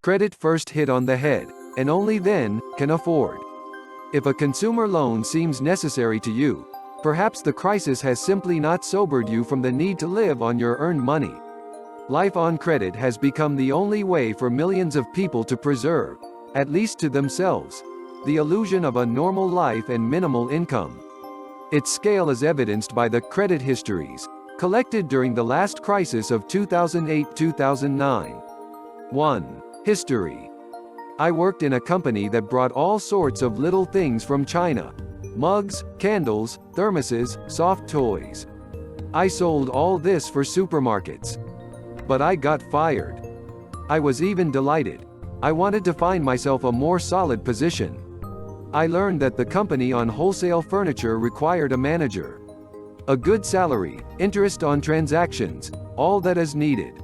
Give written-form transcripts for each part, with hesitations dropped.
Credit first hit on the head, and only then can afford. If a consumer loan seems necessary to you, perhaps the crisis has simply not sobered you from the need to live on your earned money. Life on credit has become the only way for millions of people to preserve, at least to themselves, the illusion of a normal life and minimal income. Its scale is evidenced by the credit histories collected during the last crisis of 2008-2009. 1. History. I worked in a company that brought all sorts of little things from China. Mugs, candles, thermoses, soft toys. I sold all this for supermarkets. But I got fired. I was even delighted. I wanted to find myself a more solid position. I learned that the company on wholesale furniture required a manager. A good salary, interest on transactions, all that is needed.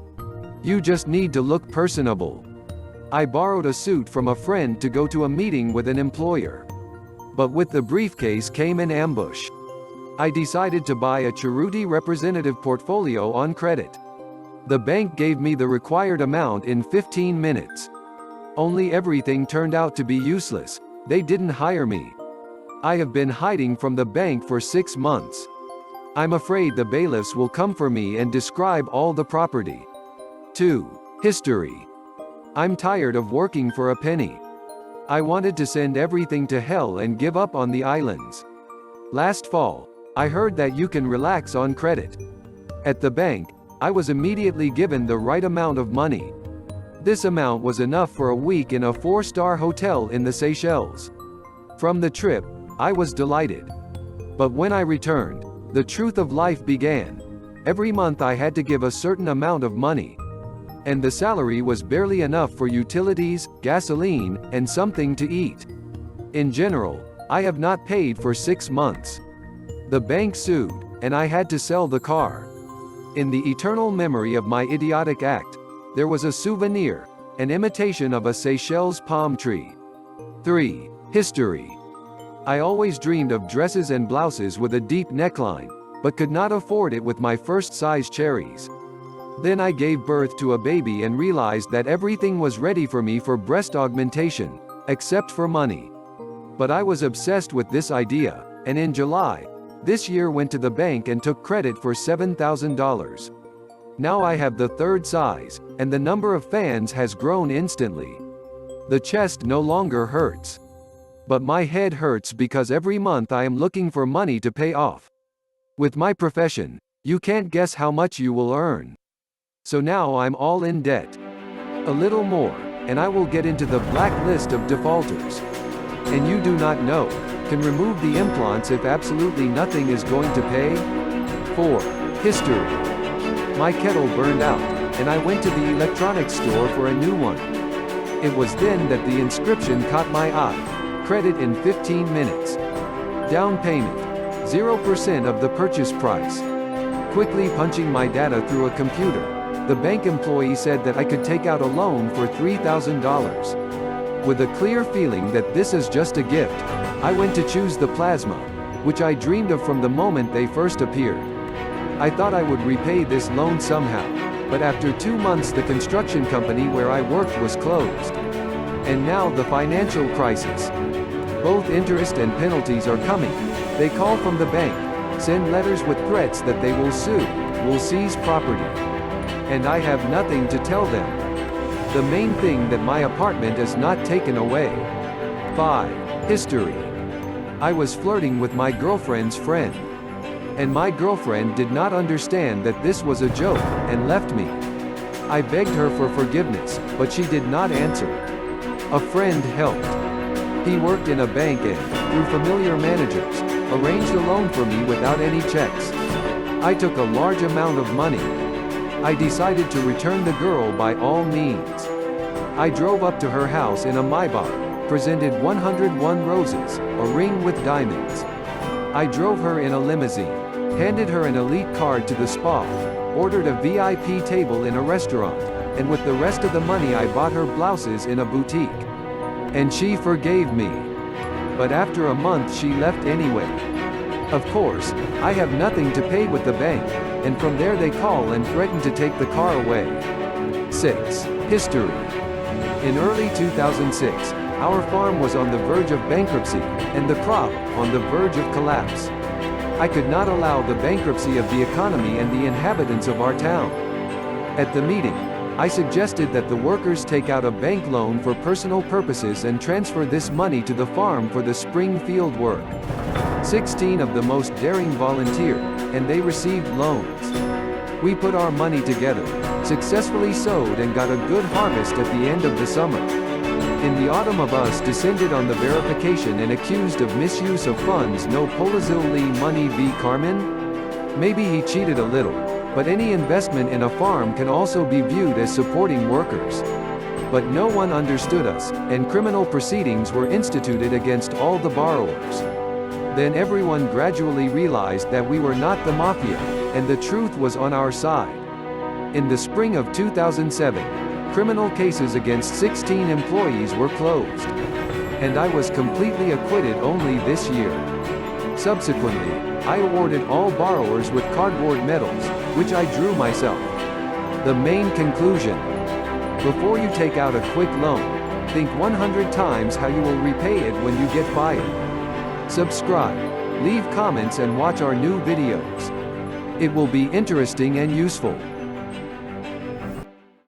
You just need to look personable. I borrowed a suit from a friend to go to a meeting with an employer. But with the briefcase came an ambush. I decided to buy a Cheruti representative portfolio on credit. The bank gave me the required amount in 15 minutes. Only everything turned out to be useless. They didn't hire me. I have been hiding from the bank for 6 months. I'm afraid the bailiffs will come for me and describe all the property. 2. History. I'm tired of working for a penny. I wanted to send everything to hell and give up on the islands. Last fall, I heard that you can relax on credit. At the bank, I was immediately given the right amount of money. This amount was enough for a week in a 4-star hotel in the Seychelles. From the trip, I was delighted. But when I returned, the truth of life began. Every month I had to give a certain amount of money. And the salary was barely enough for utilities, gasoline, and something to eat. In general, I have not paid for 6 months. The bank sued, and I had to sell the car. In the eternal memory of my idiotic act, there was a souvenir, an imitation of a Seychelles palm tree. 3. History. I always dreamed of dresses and blouses with a deep neckline, but could not afford it with my first-size cherries. Then I gave birth to a baby and realized that everything was ready for me for breast augmentation, except for money. But I was obsessed with this idea, and in July, this year went to the bank and took credit for $7,000. Now I have the 3rd size, and the number of fans has grown instantly. The chest no longer hurts. But my head hurts because every month I am looking for money to pay off. With my profession, you can't guess how much you will earn. So now I'm all in debt. A little more, and I will get into the black list of defaulters. And you do not know, can remove the implants if absolutely nothing is going to pay? 4. History. My kettle burned out, and I went to the electronics store for a new one. It was then that the inscription caught my eye. Credit in 15 minutes. Down payment. 0% of the purchase price. Quickly punching my data through a computer, the bank employee said that I could take out a loan for $3,000. With a clear feeling that this is just a gift, I went to choose the plasma, which I dreamed of from the moment they first appeared. I thought I would repay this loan somehow, but after 2 months the construction company where I worked was closed. And now the financial crisis. Both interest and penalties are coming. They call from the bank, send letters with threats that they will sue, will seize property. And I have nothing to tell them. The main thing that my apartment is not taken away. 5. History. I was flirting with my girlfriend's friend. And my girlfriend did not understand that this was a joke, and left me. I begged her for forgiveness, but she did not answer. A friend helped. He worked in a bank and, through familiar managers, arranged a loan for me without any checks. I took a large amount of money. I decided to return the girl by all means. I drove up to her house in a Maybach, presented 101 roses, a ring with diamonds. I drove her in a limousine, handed her an elite card to the spa, ordered a VIP table in a restaurant, and with the rest of the money I bought her blouses in a boutique. And she forgave me. But after a month she left anyway. Of course, I have nothing to pay with the bank, and from there they call and threaten to take the car away. 6. History. In early 2006, our farm was on the verge of bankruptcy, and the crop, on the verge of collapse. I could not allow the bankruptcy of the economy and the inhabitants of our town. At the meeting, I suggested that the workers take out a bank loan for personal purposes and transfer this money to the farm for the spring field work. 16 of the most daring volunteered, and they received loans. We put our money together, successfully sowed and got a good harvest at the end of the summer. In the autumn of us descended on the verification and accused of misuse of funds no Polazili money v. Carmen? Maybe he cheated a little, but any investment in a farm can also be viewed as supporting workers. But no one understood us, and criminal proceedings were instituted against all the borrowers. Then everyone gradually realized that we were not the mafia, and the truth was on our side. In the spring of 2007, criminal cases against 16 employees were closed. And I was completely acquitted only this year. Subsequently, I awarded all borrowers with cardboard medals, which I drew myself. The main conclusion: before you take out a quick loan, think 100 times how you will repay it when you get fired. Subscribe, leave comments and watch our new videos. It will be interesting and useful.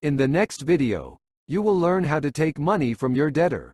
In the next video, you will learn how to take money from your debtor.